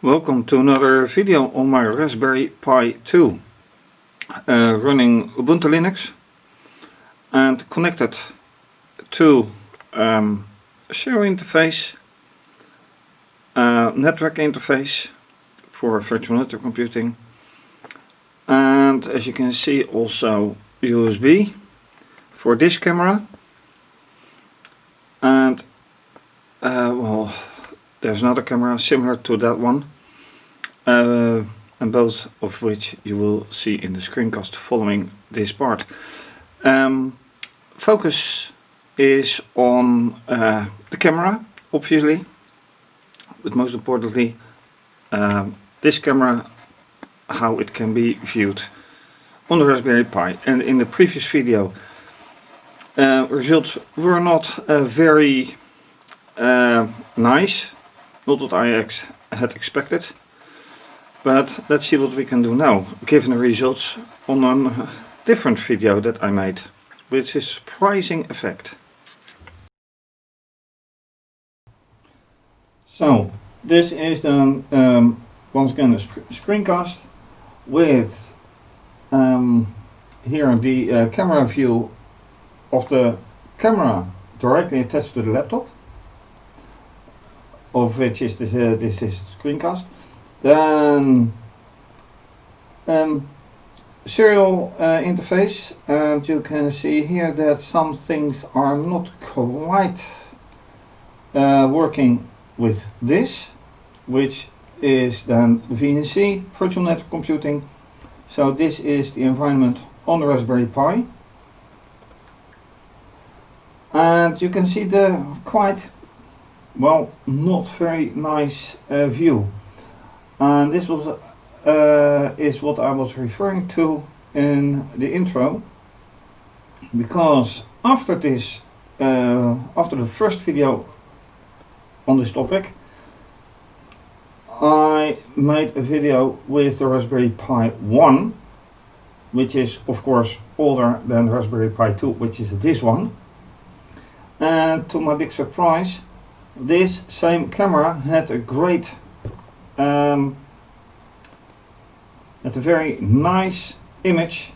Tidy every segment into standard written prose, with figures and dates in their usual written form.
Welcome to another video on my Raspberry Pi 2 running Ubuntu Linux and connected to a serial interface, network interface for virtual network computing, and as you can see also USB for this camera, and well, there's another camera similar to that one, and both of which you will see in the screencast following this part. Focus is on the camera, obviously, but most importantly this camera, how it can be viewed on the Raspberry Pi. And in the previous video results were not very nice, not what I had expected, but let's see what we can do now, given the results on a different video that I made with a surprising effect. So this is then once again a screencast with here the camera view of the camera directly attached to the laptop, of which is this is the screencast. Then serial interface, and you can see here that some things are not quite working with this, which is then VNC, virtual network computing. So this is the environment on the Raspberry Pi, and you can see the quite, well, not very nice view. And this was is what I was referring to in the intro, because after this, after the first video on this topic, I made a video with the Raspberry Pi 1, which is of course older than Raspberry Pi 2, which is this one. And to my big surprise, this same camera had a great, had a very nice image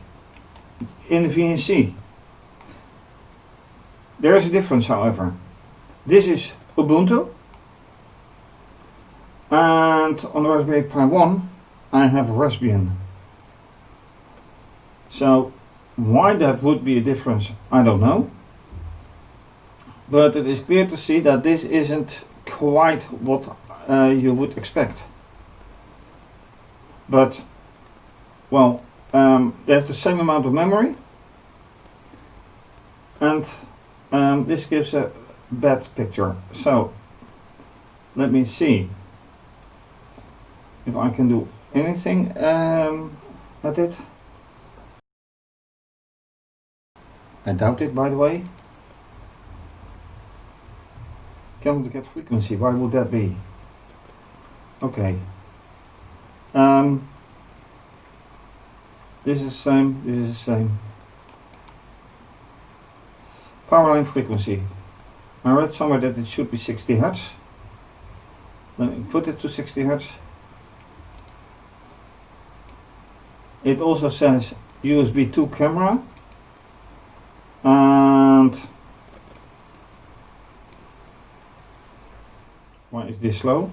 in the VNC. There is a difference, however. This is Ubuntu, and on the Raspberry Pi 1 I have Raspbian. So why that would be a difference, I don't know. But it is clear to see that this isn't quite what you would expect. But, well, they have the same amount of memory, and this gives a bad picture. So, let me see if I can do anything at it. I doubt it, by the way. Cannot get frequency, why would that be? Okay. This is the same, this is the same. Power line frequency. I read somewhere that it should be 60 Hz. Let me put it to 60 Hz. It also says USB 2 camera, and why is this slow?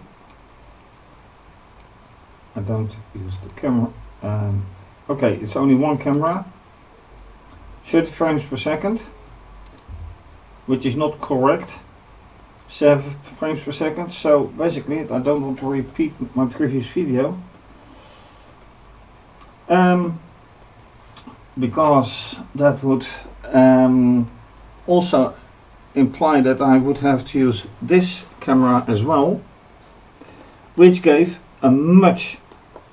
I don't use the camera. Okay, it's only one camera, 30 frames per second, which is not correct, 7 frames per second. So basically, I don't want to repeat my previous video, because that would also imply that I would have to use this camera as well, which gave a much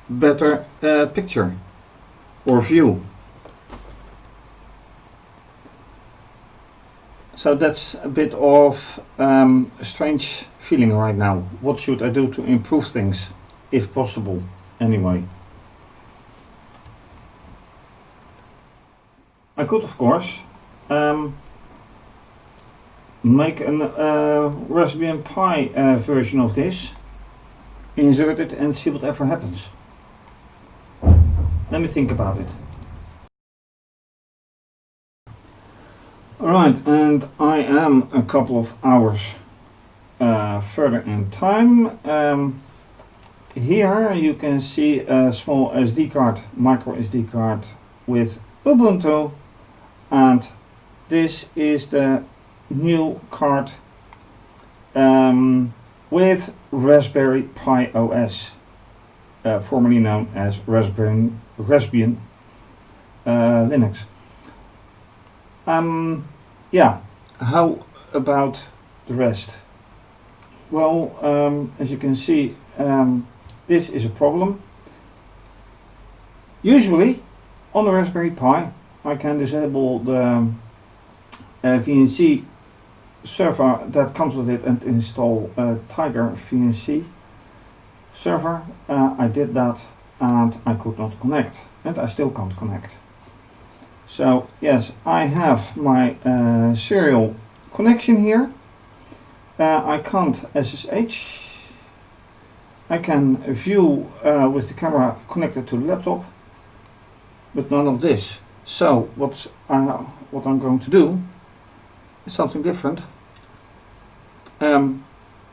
better picture or view. So that's a bit of a strange feeling right now. What should I do to improve things, if possible, anyway? I could, of course, make a Raspberry Pi version of this, insert it and see whatever happens. Let me think about it. Alright, and I am a couple of hours further in time. Here you can see a small SD card, micro SD card with Ubuntu, and this is the new card with RaspberryPiOS, formerly known as Raspbian Linux. Yeah, how about the rest? Well, as you can see, this is a problem. Usually on the Raspberry Pi I can disable the VNC server that comes with it and install a Tiger VNC server. I did that and I could not connect, and I still can't connect. So yes, I have my serial connection here. I can't SSH. I can view with the camera connected to the laptop, but none of this. So what I'm going to do is something different.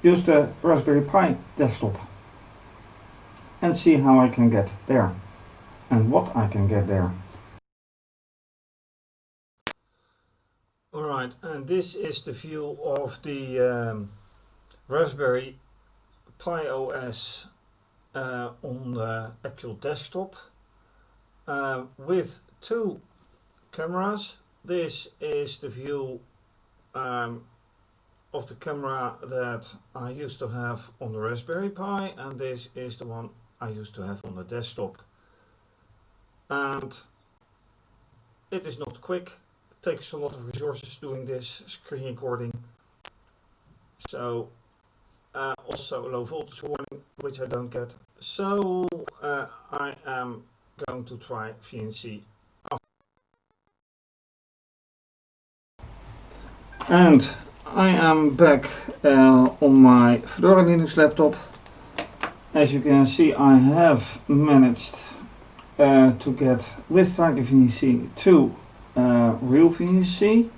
Use the Raspberry Pi desktop and see how I can get there and what I can get there. Alright, and this is the view of the Raspberry PiOS on the actual desktop with two cameras. This is the view of the camera that I used to have on the Raspberry Pi, and this is the one I used to have on the desktop. And it is not quick. Takes a lot of resources doing this screen recording. So also a low voltage warning, which I don't get. So I am going to try VNC. And I am back on my Fedora Linux laptop. As you can see, I have managed to get with Tiger VNC to real VNC.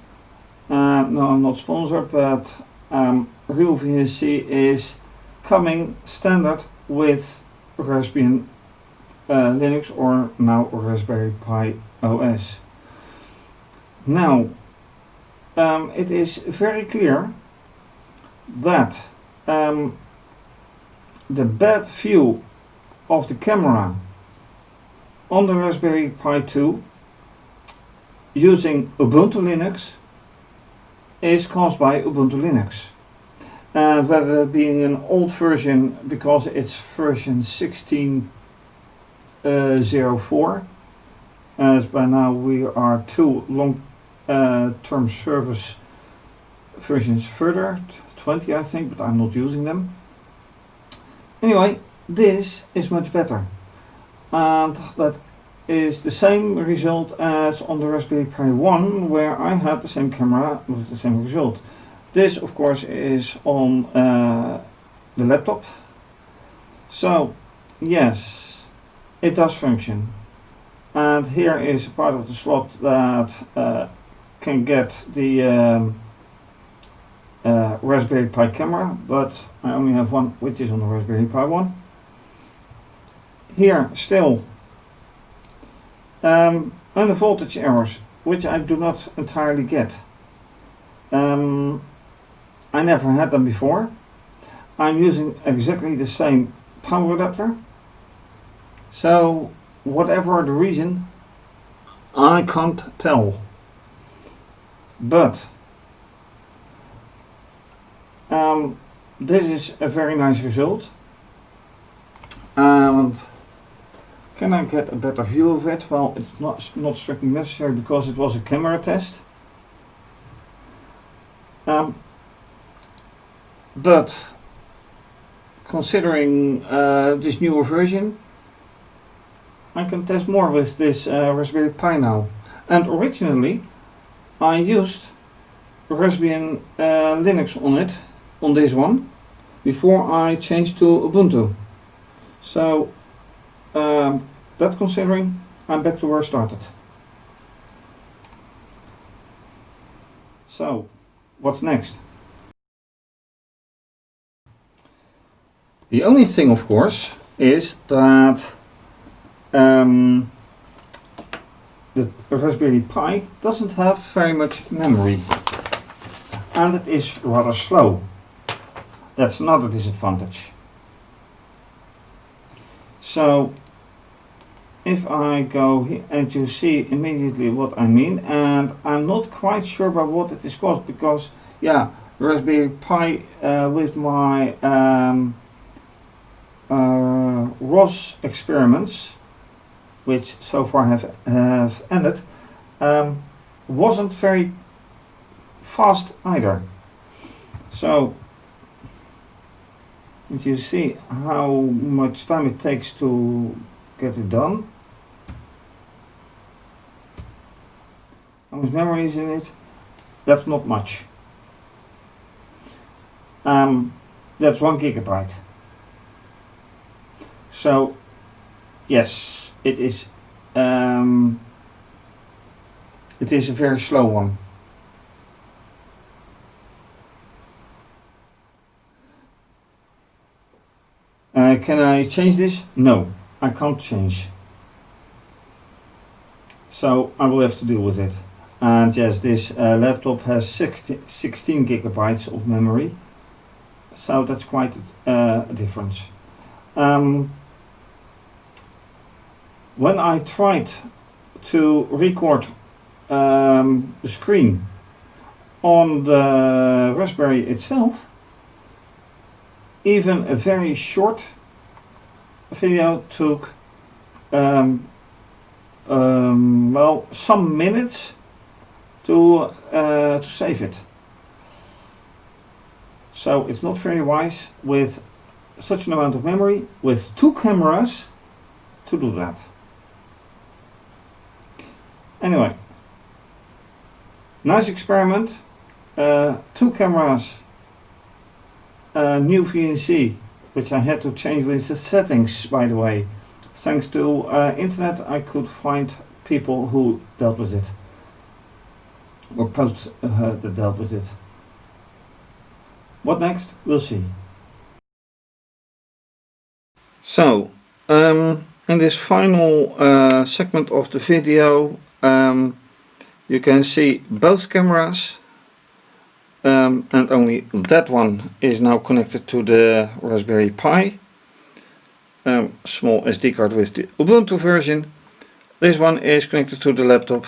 No, I'm not sponsored, but real VNC is coming standard with Raspbian Linux, or now Raspberry Pi OS. Now, it is very clear that the bad view of the camera on the Raspberry Pi 2 using Ubuntu Linux is caused by Ubuntu Linux. And that being an old version, because it's version 16.04, as by now we are two long-term service versions further, 20 I think, but I'm not using them. Anyway, this is much better, and that is the same result as on the Raspberry Pi 1, where I had the same camera with the same result. This of course is on the laptop. So yes, it does function. And here is a part of the slot that can get the Raspberry Pi camera, but I only have one, which is on the Raspberry Pi 1. Here still under voltage errors, which I do not entirely get. I never had them before. I'm using exactly the same power adapter. So whatever the reason, I can't tell. But this is a very nice result. And can I get a better view of it? Well, it's not strictly necessary because it was a camera test. But considering this newer version, I can test more with this Raspberry Pi now. And originally I used Raspbian Linux on it, on this one, before I changed to Ubuntu. So that considering, I'm back to where I started. So what's next? The only thing, of course, is that the Raspberry Pi doesn't have very much memory, and it is rather slow. That's another disadvantage. So if I go here, and you see immediately what I mean, and I'm not quite sure about what it is called, because yeah, Raspberry Pi with my ROS experiments, which so far have ended, wasn't very fast either. So you see how much time it takes to get it done. How much memory is in it? That's not much. That's 1 gigabyte. So yes, it is a very slow one. Can I change this? No, I can't change. So I will have to deal with it. And yes, this laptop has 16 gigabytes of memory. So that's quite a difference. When I tried to record the screen on the Raspberry itself, even a very short video took well, some minutes to save it. So it's not very wise with such an amount of memory with 2 cameras to do that. Anyway, nice experiment. 2 cameras, new VNC, which I had to change with the settings, by the way. Thanks to internet, I could find people who dealt with it, or posts that dealt with it. What next? We'll see. So, in this final segment of the video, you can see both cameras, and only that one is now connected to the Raspberry Pi. Small SD card with the Ubuntu version. This one is connected to the laptop.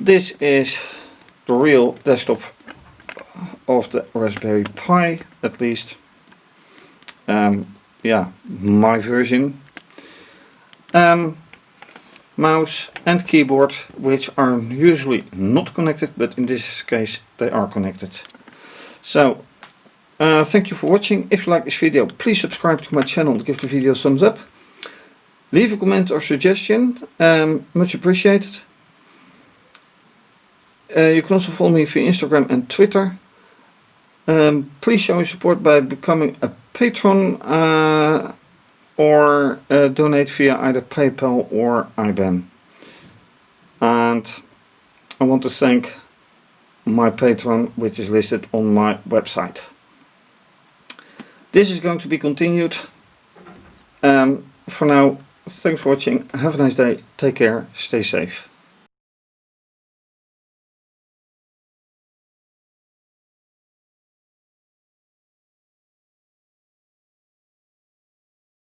This is the real desktop of the Raspberry Pi, at least. Yeah, my version. Mouse and keyboard, which are usually not connected, but in this case they are connected. So thank you for watching. If you like this video, please subscribe to my channel and give the video a thumbs up. Leave a comment or suggestion, much appreciated. You can also follow me via Instagram and Twitter. Please show your support by becoming a patron or donate via either PayPal or IBAN. And I want to thank my patron, which is listed on my website. This is going to be continued. For now, thanks for watching. Have a nice day. Take care. Stay safe.